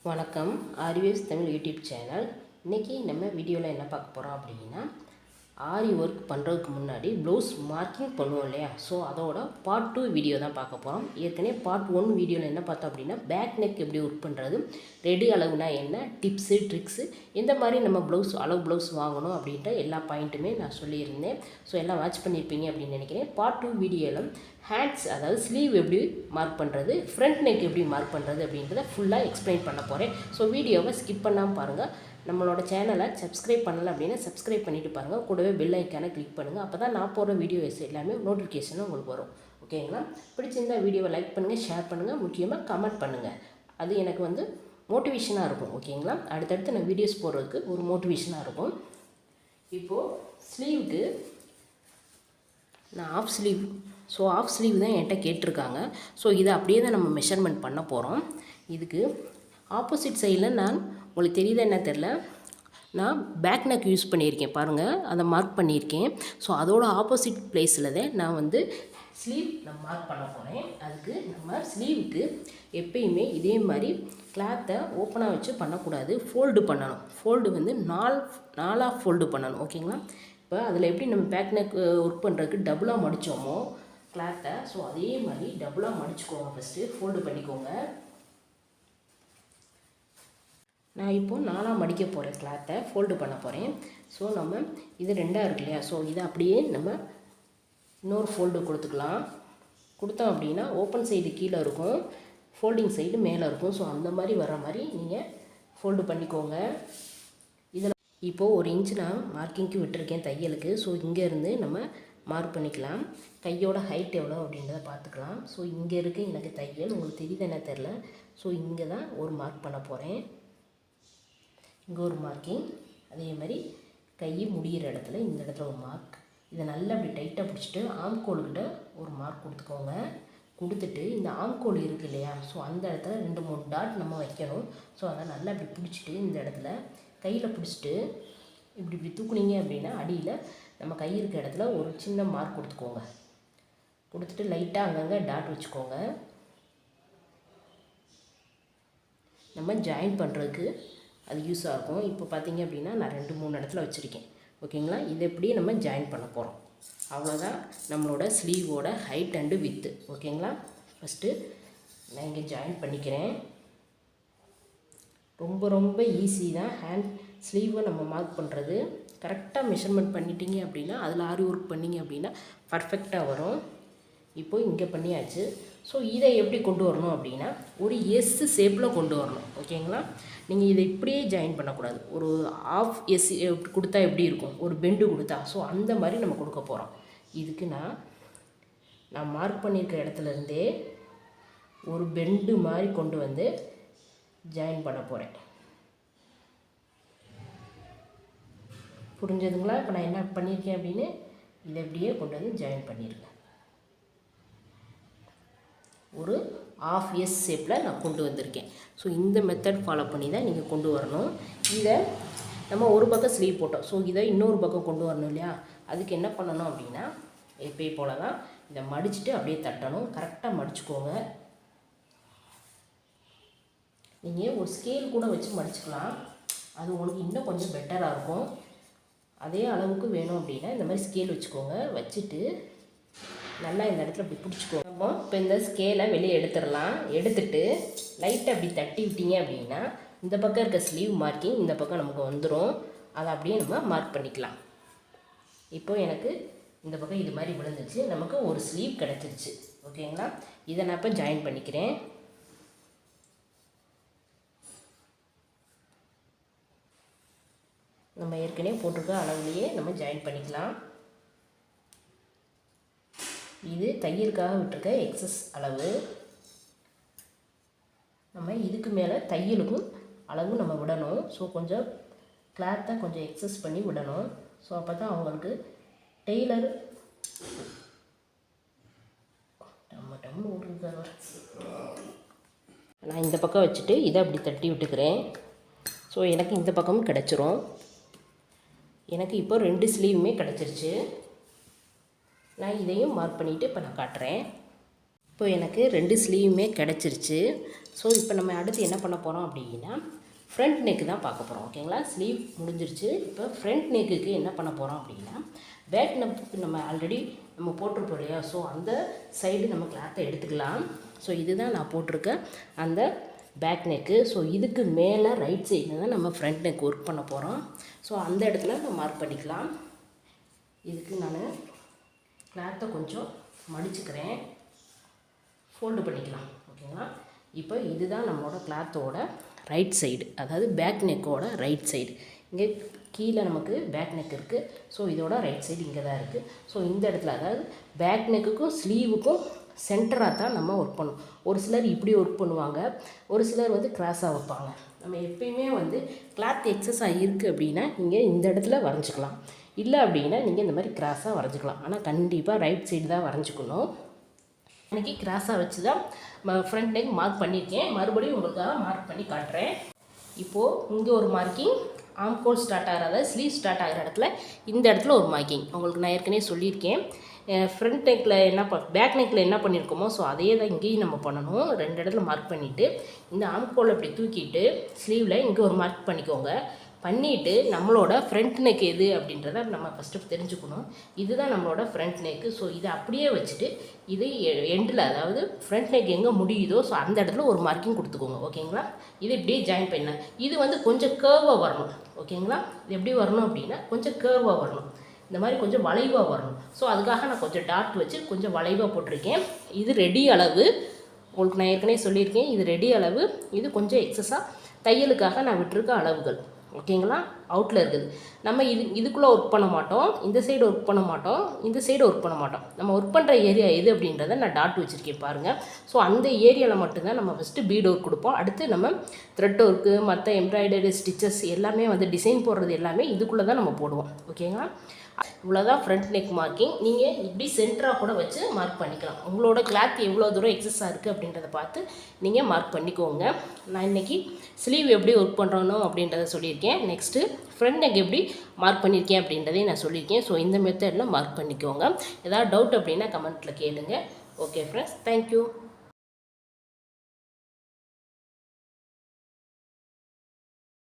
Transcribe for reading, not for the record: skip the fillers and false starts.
வணக்கம். ஆரிவேஸ் Tamil YouTube channel. இன்றைக்கி நம்ம வீடியோவில் என்ன பார்க்க போகிறோம் அப்படின்னா, ஆரி ஒர்க் பண்ணுறதுக்கு முன்னாடி ப்ளவுஸ் மார்க்கிங் பண்ணுவோம் இல்லையா, ஸோ அதோட part 2 வீடியோ தான் பார்க்க போகிறோம். ஏற்கனவே part 1 வீடியோவில் என்ன பார்த்தோம் அப்படின்னா, பேக் நெக் எப்படி ஒர்க் பண்ணுறது, ரெடி அளவுனா என்ன, டிப்ஸு ட்ரிக்ஸு, எந்த மாதிரி நம்ம அளவு ப்ளவுஸ் வாங்கணும் அப்படின்ற எல்லா பாயிண்ட்டுமே நான் சொல்லியிருந்தேன். ஸோ எல்லாம் வாட்ச் பண்ணியிருப்பீங்க அப்படின்னு நினைக்கிறேன். part 2 வீடியோவில் ஹேண்ட்ஸ், அதாவது ஸ்லீவ் எப்படி மார்க் பண்ணுறது, ஃப்ரண்ட் நெக் எப்படி மார்க் பண்ணுறது அப்படின்றத ஃபுல்லாக எக்ஸ்பிளைன் பண்ண போகிறேன். ஸோ வீடியோவை ஸ்கிப் பண்ணாமல் பாருங்கள். நம்மளோட சேனலை சப்ஸ்கிரைப் பண்ணலை அப்படின்னா சப்ஸ்கிரைப் பண்ணிவிட்டு பாருங்கள். கூடவே பெல் ஐக்கானை கிளிக் பண்ணுங்கள். அப்போ தான் நான் போகிற வீடியோஸ் எல்லாமே நோட்டிஃபிகேஷனும் உங்களுக்கு வரும். ஓகேங்களா? பிடிச்சிருந்தால் வீடியோவை லைக் பண்ணுங்கள், ஷேர் பண்ணுங்கள், முக்கியமாக கமெண்ட் பண்ணுங்கள். அது எனக்கு மோட்டிவேஷனாக இருக்கும். ஓகேங்களா? அடுத்தடுத்து நான் வீடியோஸ் போடுறதுக்கு ஒரு மோட்டிவேஷனாக இருக்கும். இப்போது ஸ்லீவுக்கு நான் ஆஃப் ஸ்லீவ் தான் என்கிட்ட கேட்டிருக்காங்க. ஸோ இதை அப்படியே தான் நம்ம மெஷர்மெண்ட் பண்ண போகிறோம். இதுக்கு ஆப்போசிட் சைடில் நான் உங்களுக்கு தெரியுதா என்ன தெரில, நான் பேக் நெக் யூஸ் பண்ணியிருக்கேன் பாருங்கள், அதை மார்க் பண்ணியிருக்கேன். ஸோ அதோட ஆப்போசிட் பிளேஸில் தான் நான் ஸ்லீவ் நான் மார்க் பண்ண போகிறேன். அதுக்கு நம்ம ஸ்லீவுக்கு எப்பயுமே இதே மாதிரி கிளாத்தை ஓப்பனாக வச்சு பண்ணக்கூடாது, ஃபோல்டு பண்ணணும். ஃபோல்டு நாலாக ஃபோல்டு பண்ணணும். ஓகேங்களா? இப்போ அதில் எப்படி நம்ம பேக் நெக் ஒர்க் பண்ணுறதுக்கு டபுளாக மடித்தோமோ கிளாத்தை, ஸோ அதே மாதிரி டபுளாக மடிச்சுக்கோங்க. ஃபஸ்ட்டு ஃபோல்டு பண்ணிக்கோங்க. நான் இப்போது நாலாக மடிக்க போகிறேன், கிளாத்தை ஃபோல்டு பண்ண போகிறேன். ஸோ நம்ம இது ரெண்டாக இருக்கு இல்லையா, ஸோ இதை அப்படியே நம்ம இன்னொரு ஃபோல்டு கொடுத்தோம் அப்படின்னா ஓப்பன் சைடு கீழே இருக்கும், ஃபோல்டிங் சைடு மேலே இருக்கும். ஸோ அந்த மாதிரி வர மாதிரி நீங்கள் ஃபோல்டு பண்ணிக்கோங்க. இதில் இப்போது 1 இன்ச் நான் மார்க்கிங்க்கு விட்டுருக்கேன் தையலுக்கு. ஸோ இங்கேருந்து நம்ம மார்க் பண்ணிக்கலாம். கையோட ஹைட் எவ்வளோ அப்படின்றத பார்த்துக்கலாம். ஸோ இங்கே இருக்குது எனக்கு தையல், உங்களுக்கு தெரியுது என்ன தெரில. ஸோ இங்கே தான் ஒரு மார்க் பண்ண போகிறேன். இங்கே ஒரு மார்க்கிங், அதே மாதிரி கை முடிகிற இடத்துல இந்த இடத்துல ஒரு மார்க். இதை நல்லா அப்படி டைட்டாக பிடிச்சிட்டு ஆம்கோல்கிட்ட ஒரு மார்க் கொடுத்துக்கோங்க. கொடுத்துட்டு இந்த ஆம்கோல் இருக்குது இல்லையா, ஸோ அந்த இடத்துல 2-3 டாட் நம்ம வைக்கணும். ஸோ அதை நல்லா அப்படி பிடிச்சிட்டு இந்த இடத்துல கையில் பிடிச்சிட்டு இப்படி தூக்குனீங்க அப்படின்னா அடியில் நம்ம கை இருக்க இடத்துல ஒரு சின்ன மார்க் கொடுத்துக்கோங்க. கொடுத்துட்டு லைட்டாக அங்கங்கே டாட் வச்சுக்கோங்க. நம்ம ஜாயின் பண்ணுறதுக்கு அது யூஸாக இருக்கும். இப்போ பார்த்தீங்க அப்படின்னா நான் 2-3 இடத்துல வச்சுருக்கேன். ஓகேங்களா? இதை எப்படியே நம்ம ஜாயின் பண்ண போகிறோம். அவ்வளோதான் நம்மளோட ஸ்லீவோட ஹைட் அண்டு வித்து. ஓகேங்களா? ஃபஸ்ட்டு நான் இங்கே ஜாயின் பண்ணிக்கிறேன். ரொம்ப ஈஸி தான் ஹேண்ட் ஸ்லீவை நம்ம மார்க் பண்ணுறது. கரெக்டாக மெஷர்மெண்ட் பண்ணிட்டீங்க அப்படின்னா, அதில் ஆரி ஒர்க் பண்ணிங்க அப்படின்னா பர்ஃபெக்டாக வரும். இப்போது இங்கே பண்ணியாச்சு. ஸோ இதை எப்படி கொண்டு வரணும் அப்படின்னா, ஒரு எஸ் ஷேப்பில் கொண்டு வரணும். ஓகேங்களா? நீங்கள் இதை இப்படியே ஜாயின் பண்ணக்கூடாது. ஒரு ஆஃப் எஸ் கொடுத்தா எப்படி இருக்கும், ஒரு பெண்டு கொடுத்தா, ஸோ அந்த மாதிரி நம்ம கொடுக்க போகிறோம். இதுக்கு நான் மார்க் பண்ணியிருக்கிற இடத்துலேருந்தே ஒரு பெண்டு மாதிரி கொண்டு வந்து ஜாயின் பண்ண போகிறேன். புரிஞ்சதுங்களா? இப்போ நான் என்ன பண்ணியிருக்கேன் அப்படின்னு, இதை எப்படியே கொண்டு வந்து ஜாயின் பண்ணியிருக்கேன். ஒரு ஆஃப் எஸ் ஷேப்பில் நான் கொண்டு வந்திருக்கேன். ஸோ இந்த மெத்தட் ஃபாலோ பண்ணி தான் நீங்கள் கொண்டு வரணும். இதை நம்ம ஒரு பக்கம் ஸ்லீவ் போட்டோம், ஸோ இதை இன்னொரு பக்கம் கொண்டு வரணும் இல்லையா, அதுக்கு என்ன பண்ணணும் அப்படின்னா, எப்போ போல் தான் இதை மடிச்சுட்டு அப்படியே தட்டணும். கரெக்டாக மடிச்சுக்கோங்க. நீங்கள் ஒரு ஸ்கேல் கூட வச்சு மடிச்சுக்கலாம், அது உங்களுக்கு இன்னும் கொஞ்சம் பெட்டராக இருக்கும். அதே அளவுக்கு வேணும் அப்படின்னா இந்த மாதிரி ஸ்கேல் வச்சுக்கோங்க. வச்சுட்டு நல்லா இந்த இடத்துல அப்படி பிடிச்சிக்கோங்க. இப்போ இந்த ஸ்கேலை வெளியே எடுத்துடலாம். எடுத்துட்டு லைட்டாக அப்படி தட்டி விட்டீங்க அப்படின்னா இந்த பக்கம் இருக்க ஸ்லீவ் மார்க்கிங் இந்த பக்கம் நமக்கு வந்துடும். அதை அப்படியே நம்ம மார்க் பண்ணிக்கலாம். இப்போது எனக்கு இந்த பக்கம் இது மாதிரி விழுந்துச்சு, நமக்கு ஒரு ஸ்லீவ் கிடச்சிருச்சு. ஓகேங்களா? இதை நான் இப்போ ஜாயின் பண்ணிக்கிறேன். நம்ம ஏற்கனவே போட்டிருக்க அளவுலேயே நம்ம ஜாயின் பண்ணிக்கலாம். இது தையலுக்காக விட்டுருக்க எக்ஸஸ் அளவு. நம்ம இதுக்கு மேலே தையலுக்கும் அளவு நம்ம விடணும். ஸோ கொஞ்சம் கிளாத்தை கொஞ்சம் எக்ஸஸ் பண்ணி விடணும். ஸோ அப்போ தான் அவங்களுக்கு டெய்லர் டம்மு விட்டுருக்காரு. நான் இந்த பக்கம் வச்சுட்டு இதை அப்படி தட்டி விட்டுக்கிறேன். ஸோ எனக்கு இந்த பக்கமும் கிடச்சிரும். எனக்கு இப்போ 2 ஸ்லீவுமே கிடச்சிருச்சு. நான் இதையும் மார்க் பண்ணிவிட்டு இப்போ நான் காட்டுறேன். இப்போ எனக்கு 2 ஸ்லீவுமே கிடச்சிருச்சு. ஸோ இப்போ நம்ம அடுத்து என்ன பண்ண போகிறோம் அப்படின்னா ஃப்ரண்ட் நெக்கு தான் பார்க்க போகிறோம். ஓகேங்களா, ஸ்லீவ் முடிஞ்சிருச்சு. இப்போ ஃப்ரண்ட் நெக்குக்கு என்ன பண்ண போகிறோம் அப்படின்னா பேக் நெக்கு நம்ம ஆல்ரெடி நம்ம போட்டிருப்போம் இல்லையா, ஸோ அந்த சைடு நம்ம கிளாத்தை எடுத்துக்கலாம். ஸோ இதுதான் நான் போட்டிருக்க அந்த பேக் நெக்கு. ஸோ இதுக்கு மேலே ரைட் சைடில் தான் நம்ம ஃப்ரண்ட் நெக் ஒர்க் பண்ண போகிறோம். ஸோ அந்த இடத்துல நம்ம மார்க் பண்ணிக்கலாம். இதுக்கு நான் கிளாத்தை கொஞ்சம் மடிச்சுக்கிறேன், ஃபோல்டு பண்ணிக்கலாம். ஓகேங்களா, இப்போ இதுதான் நம்மளோட கிளாத்தோட ரைட் சைடு, அதாவது பேக் நெக்கோட ரைட் சைடு. இங்கே கீழே நமக்கு பேக் நெக் இருக்குது. ஸோ இதோட ரைட் சைடு இங்கே தான் இருக்குது. ஸோ இந்த இடத்துல அதாவது பேக் நெக்குக்கும் ஸ்லீவுக்கும் சென்டராக தான் நம்ம ஒர்க் பண்ணணும். ஒரு சிலர் இப்படி ஒர்க் பண்ணுவாங்க, ஒரு சிலர் வந்து கிராஸாக வைப்பாங்க. நம்ம எப்பயுமே வந்து கிளாத் எக்ஸஸாக இருக்குது அப்படின்னா நீங்கள் இந்த இடத்துல வரைஞ்சிக்கலாம், இல்லை அப்படின்னா நீங்கள் இந்த மாதிரி கிராஸாக வரைஞ்சிக்கலாம். ஆனால் கண்டிப்பாக ரைட் சைடு தான் வரைஞ்சிக்கணும். இன்றைக்கி கிராஸாக வச்சு தான் ஃப்ரண்ட் நெக் மார்க் பண்ணியிருக்கேன். மறுபடியும் உங்களுக்காக மார்க் பண்ணி காட்டுறேன். இப்போது இங்கே ஒரு மார்க்கிங், ஆம்கோல் ஸ்டார்ட் ஆகிற அதாவது ஸ்லீவ் ஸ்டார்ட் ஆகிற இடத்துல இந்த இடத்துல ஒரு மார்க்கிங் உங்களுக்கு நான் ஏற்கனவே சொல்லியிருக்கேன். ஃப்ரண்ட் நெக்கில் என்ன பேக் நெக்கில் என்ன பண்ணியிருக்கோமோ ஸோ அதே தான் இங்கேயும் நம்ம பண்ணணும். 2 இடத்துல மார்க் பண்ணிவிட்டு இந்த ஆம்கோல் இப்படி தூக்கிட்டு ஸ்லீவில் இங்கே ஒரு மார்க் பண்ணிக்கோங்க. பண்ணிவிட்டு நம்மளோட ஃப்ரண்ட் நெக் எது அப்படின்றத நம்ம ஃபஸ்ட்டு தெரிஞ்சுக்கணும். இதுதான் நம்மளோட ஃப்ரண்ட் நெக்கு. ஸோ இதை அப்படியே வச்சுட்டு இது எண்டில் அதாவது ஃப்ரண்ட் நெக் எங்கே முடியுதோ ஸோ அந்த இடத்துல ஒரு மார்க்கிங் கொடுத்துக்கோங்க. ஓகேங்களா, இது இப்படியே ஜாயின் பண்ண இது வந்து கொஞ்சம் கேர்வாக வரணும். ஓகேங்களா, இது எப்படி வரணும் அப்படின்னா கொஞ்சம் கேர்வாக வரணும், இந்த மாதிரி கொஞ்சம் வளைவாக வரணும். ஸோ அதுக்காக நான் கொஞ்சம் டாட் வச்சு கொஞ்சம் வளைவாக போட்டிருக்கேன். இது ரெடி அளவு, உங்களுக்கு நான் ஏற்கனவே சொல்லியிருக்கேன். இது ரெடி அளவு, இது கொஞ்சம் எக்ஸஸாக தையலுக்காக நான் விட்டுருக்க அளவுகள். ஓகேங்களா, அவுட்டில் இருக்குது. நம்ம இதுக்குள்ளே ஒர்க் பண்ண மாட்டோம், இந்த சைடு ஒர்க் பண்ண மாட்டோம், இந்த சைடு ஒர்க் பண்ண மாட்டோம். நம்ம ஒர்க் பண்ணுற ஏரியா எது அப்படின்றத நான் டாட் வச்சுருக்கேன் பாருங்கள். ஸோ அந்த ஏரியாவில் மட்டும்தான் நம்ம ஃபஸ்ட்டு பீட் ஒர்க் கொடுப்போம். அடுத்து நம்ம த்ரெட் ஒர்க்கு, மற்ற எம்ப்ராய்டரி ஸ்டிச்சஸ் எல்லாமே வந்து டிசைன் போடுறது எல்லாமே இதுக்குள்ளே தான் நம்ம போடுவோம். ஓகேங்களா, இவ்வளோதான் ஃப்ரண்ட் நெக் மார்க்கிங். நீங்கள் இப்படி சென்டராக கூட வச்சு மார்க் பண்ணிக்கலாம். உங்களோட கிளாத் எவ்வளோ தூரம் எக்ஸஸாக இருக்குது அப்படின்றத பார்த்து நீங்கள் மார்க் பண்ணிக்கோங்க. நான் இன்றைக்கி ஸ்லீவ் எப்படி ஒர்க் பண்ணுறோனோ அப்படின்றத சொல்லியிருக்கேன். நெக்ஸ்ட்டு ஃப்ரண்ட் நெக் எப்படி மார்க் பண்ணியிருக்கேன் அப்படின்றதையும் நான் சொல்லியிருக்கேன். ஸோ இந்த மெத்தடில் மார்க் பண்ணிக்கோங்க. ஏதாவது டவுட் அப்படின்னா கமெண்ட்டில் கேளுங்க. Okay friends, thank you.